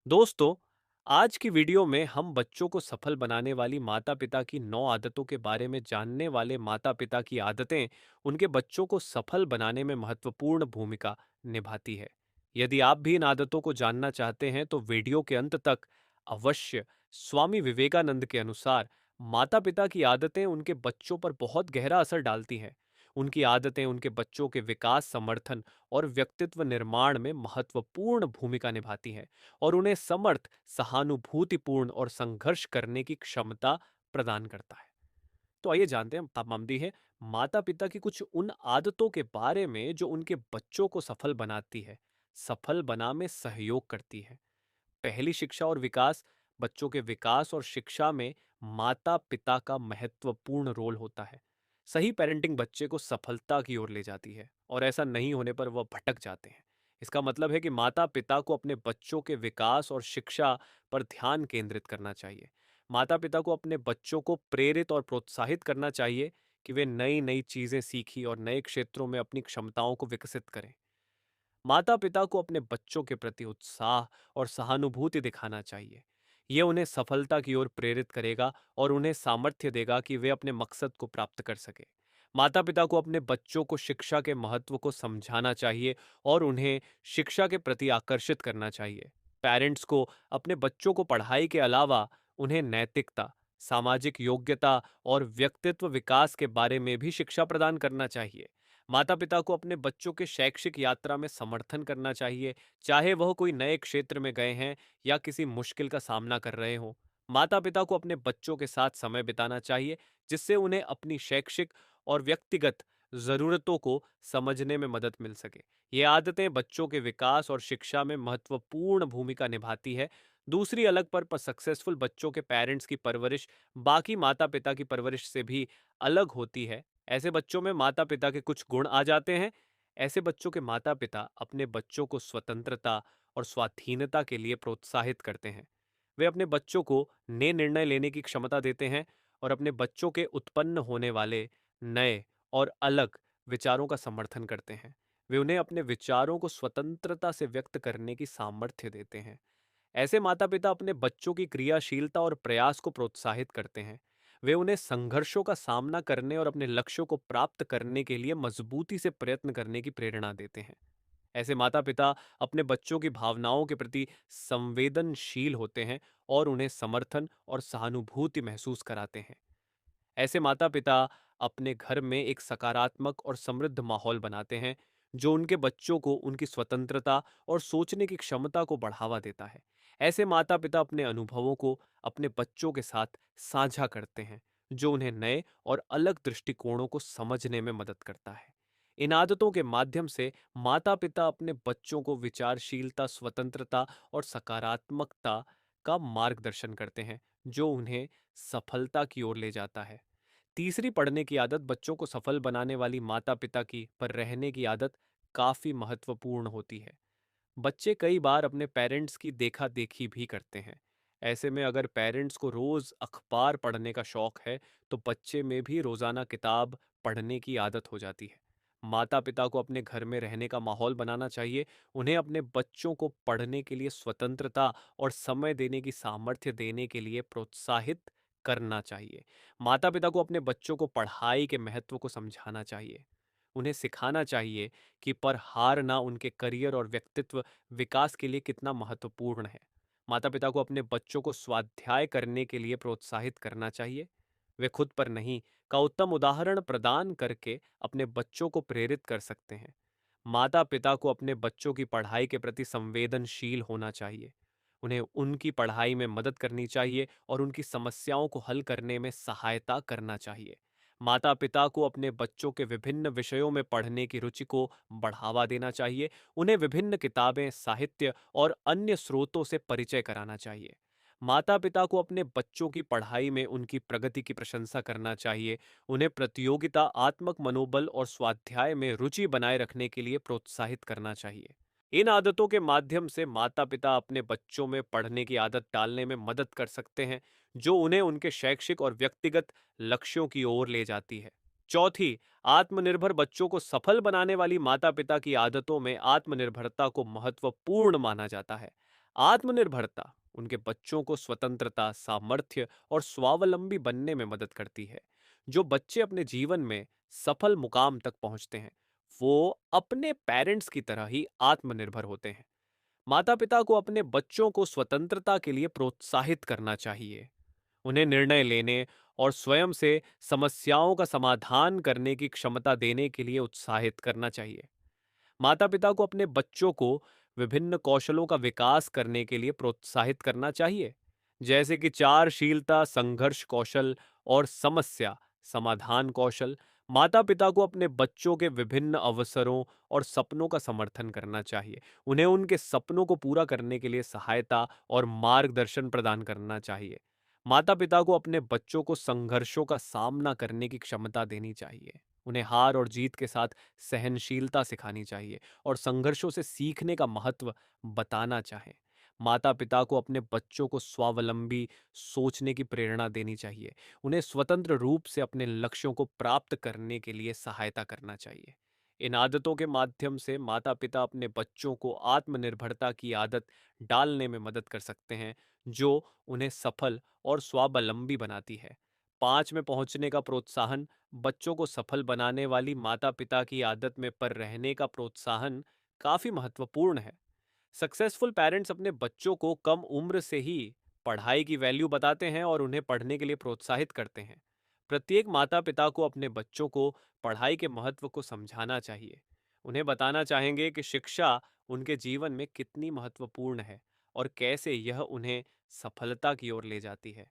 दोस्तों, आज की वीडियो में हम बच्चों को सफल बनाने वाली माता-पिता की 9 आदतों के बारे में जानने वाले माता-पिता की आदतें उनके बच्चों को सफल बनाने में महत्वपूर्ण भूमिका निभाती है। यदि आप भी इन आदतों को जानना चाहते हैं तो वीडियो के अंत तक अवश्य स्वामी विवेकानंद के अनुसार माता-पिता की आदतें उनके बच्चों पर बहुत गहरा असर डालती हैं। उनकी आदतें उनके बच्चों के विकास, समर्थन और व्यक्तित्व निर्माण में महत्वपूर्ण भूमिका निभाती हैं। और उन्हें समर्थ, सहानुभूतिपूर्ण और संघर्ष करने की क्षमता प्रदान करता है। तो आइए जानते हैं पाबंदी है माता पिता की कुछ उन आदतों के बारे में जो उनके बच्चों को सफल बनाती है, सफल बना में सहयोग करती है। पहली, शिक्षा और विकास। बच्चों के विकास और शिक्षा में माता पिता का महत्वपूर्ण रोल होता है। सही पेरेंटिंग बच्चे को सफलता की ओर ले जाती है और ऐसा नहीं होने पर वह भटक जाते हैं। इसका मतलब है कि माता पिता को अपने बच्चों के विकास और शिक्षा पर ध्यान केंद्रित करना चाहिए। माता पिता को अपने बच्चों को प्रेरित और प्रोत्साहित करना चाहिए कि वे नई नई चीजें सीखी और नए क्षेत्रों में अपनी क्षमताओं को विकसित करें। माता पिता को अपने बच्चों के प्रति उत्साह और सहानुभूति दिखाना चाहिए। ये उन्हें सफलता की ओर प्रेरित करेगा और उन्हें सामर्थ्य देगा कि वे अपने मकसद को प्राप्त कर सके। माता पिता को अपने बच्चों को शिक्षा के महत्व को समझाना चाहिए और उन्हें शिक्षा के प्रति आकर्षित करना चाहिए। पेरेंट्स को अपने बच्चों को पढ़ाई के अलावा उन्हें नैतिकता, सामाजिक योग्यता और व्यक्तित्व विकास के बारे में भी शिक्षा प्रदान करना चाहिए। माता पिता को अपने बच्चों के शैक्षिक यात्रा में समर्थन करना चाहिए, चाहे वह कोई नए क्षेत्र में गए हैं या किसी मुश्किल का सामना कर रहे हों। माता पिता को अपने बच्चों के साथ समय बिताना चाहिए, जिससे उन्हें अपनी शैक्षिक और व्यक्तिगत जरूरतों को समझने में मदद मिल सके। ये आदतें बच्चों के विकास और शिक्षा में महत्वपूर्ण भूमिका निभाती है। दूसरी अलग पर सक्सेसफुल बच्चों के पेरेंट्स की परवरिश बाकी माता पिता की परवरिश से भी अलग होती है। ऐसे बच्चों में माता-पिता के कुछ गुण आ जाते हैं। ऐसे बच्चों के माता-पिता अपने बच्चों को स्वतंत्रता और स्वाधीनता के लिए प्रोत्साहित करते हैं। वे अपने बच्चों को नए निर्णय लेने की क्षमता देते हैं और अपने बच्चों के उत्पन्न होने वाले नए और अलग विचारों का समर्थन करते हैं। वे उन्हें अपने विचारों को स्वतंत्रता से व्यक्त करने की सामर्थ्य देते हैं। ऐसे माता-पिता अपने बच्चों की क्रियाशीलता और प्रयास को प्रोत्साहित करते हैं। वे उन्हें संघर्षों का सामना करने और अपने लक्ष्यों को प्राप्त करने के लिए मजबूती से प्रयत्न करने की प्रेरणा देते हैं। ऐसे माता-पिता अपने बच्चों की भावनाओं के प्रति संवेदनशील होते हैं और उन्हें समर्थन और सहानुभूति महसूस कराते हैं। ऐसे माता-पिता अपने घर में एक सकारात्मक और समृद्ध माहौल बनाते हैं, जो उनके बच्चों को उनकी स्वतंत्रता और सोचने की क्षमता को बढ़ावा देता है। ऐसे माता-पिता अपने अनुभवों को अपने बच्चों के साथ साझा करते हैं, जो उन्हें नए और अलग दृष्टिकोणों को समझने में मदद करता है। इन आदतों के माध्यम से माता-पिता अपने बच्चों को विचारशीलता, स्वतंत्रता और सकारात्मकता का मार्गदर्शन करते हैं, जो उन्हें सफलता की ओर ले जाता है। तीसरी, पढ़ने की आदत। बच्चों को सफल बनाने वाली माता पिता की पर रहने की आदत काफी महत्वपूर्ण होती है। बच्चे कई बार अपने पेरेंट्स की देखा देखी भी करते हैं। ऐसे में अगर पेरेंट्स को रोज अखबार पढ़ने का शौक है तो बच्चे में भी रोजाना किताब पढ़ने की आदत हो जाती है। माता पिता को अपने घर में रहने का माहौल बनाना चाहिए। उन्हें अपने बच्चों को पढ़ने के लिए स्वतंत्रता और समय देने की सामर्थ्य देने के लिए प्रोत्साहित करना चाहिए। माता पिता को अपने बच्चों को पढ़ाई के महत्व को समझाना चाहिए। उन्हें सिखाना चाहिए कि पर हारना उनके करियर और व्यक्तित्व विकास के लिए कितना महत्वपूर्ण है। माता-पिता को अपने बच्चों को स्वाध्याय करने के लिए प्रोत्साहित करना चाहिए। वे खुद पर नहीं का उत्तम उदाहरण प्रदान करके अपने बच्चों को प्रेरित कर सकते हैं। माता-पिता को अपने बच्चों की पढ़ाई के प्रति संवेदनशील होना चाहिए। उन्हें उनकी पढ़ाई में मदद करनी चाहिए और उनकी समस्याओं को हल करने में सहायता करना चाहिए। माता-पिता को अपने बच्चों के विभिन्न विषयों में पढ़ने की रुचि को बढ़ावा देना चाहिए। उन्हें विभिन्न किताबें, साहित्य और अन्य स्रोतों से परिचय कराना चाहिए। माता-पिता को अपने बच्चों की पढ़ाई में उनकी प्रगति की प्रशंसा करना चाहिए। उन्हें प्रतियोगिता, आत्मक मनोबल और स्वाध्याय में रुचि बनाए रखने के लिए प्रोत्साहित करना चाहिए। इन आदतों के माध्यम से माता-पिता अपने बच्चों में पढ़ने की आदत डालने में मदद कर सकते हैं, जो उन्हें उनके शैक्षिक और व्यक्तिगत लक्ष्यों की ओर ले जाती है। चौथी, आत्मनिर्भर बच्चों को सफल बनाने वाली माता-पिता की आदतों में आत्मनिर्भरता को महत्वपूर्ण माना जाता है। आत्मनिर्भरता उनके बच्चों को स्वतंत्रता, सामर्थ्य और स्वावलंबी बनने में मदद करती है। जो बच्चे अपने जीवन में सफल मुकाम तक पहुंचते हैं, वो अपने पेरेंट्स की तरह ही आत्मनिर्भर होते हैं। माता-पिता को अपने बच्चों को स्वतंत्रता के लिए प्रोत्साहित करना चाहिए। उन्हें निर्णय लेने और स्वयं से समस्याओं का समाधान करने की क्षमता देने के लिए उत्साहित करना चाहिए। माता-पिता को अपने बच्चों को विभिन्न कौशलों का विकास करने के लिए प्रोत्साहित करना चाहिए, जैसे कि चारशीलता, संघर्ष कौशल और समस्या समाधान कौशल। माता-पिता को अपने बच्चों के विभिन्न अवसरों और सपनों का समर्थन करना चाहिए। उन्हें उनके सपनों को पूरा करने के लिए सहायता और मार्गदर्शन प्रदान करना चाहिए। माता-पिता को अपने बच्चों को संघर्षों का सामना करने की क्षमता देनी चाहिए। उन्हें हार और जीत के साथ सहनशीलता सिखानी चाहिए और संघर्षों से सीखने का महत्व बताना चाहें। माता-पिता को अपने बच्चों को स्वावलंबी सोचने की प्रेरणा देनी चाहिए। उन्हें स्वतंत्र रूप से अपने लक्ष्यों को प्राप्त करने के लिए सहायता करना चाहिए। इन आदतों के माध्यम से माता-पिता अपने बच्चों को आत्मनिर्भरता की आदत डालने में मदद कर सकते हैं, जो उन्हें सफल और स्वावलंबी बनाती है। 5 में पहुंचने का प्रोत्साहन बच्चों को सफल बनाने वाली माता-पिता की आदत में पर रहने का प्रोत्साहन काफी महत्वपूर्ण है। सक्सेसफुल पेरेंट्स अपने बच्चों को कम उम्र से ही पढ़ाई की वैल्यू बताते हैं और उन्हें पढ़ने के लिए प्रोत्साहित करते हैं। प्रत्येक माता-पिता को अपने बच्चों को पढ़ाई के महत्व को समझाना चाहिए। उन्हें बताना चाहेंगे कि शिक्षा उनके जीवन में कितनी महत्वपूर्ण है और कैसे यह उन्हें सफलता की ओर ले जाती है।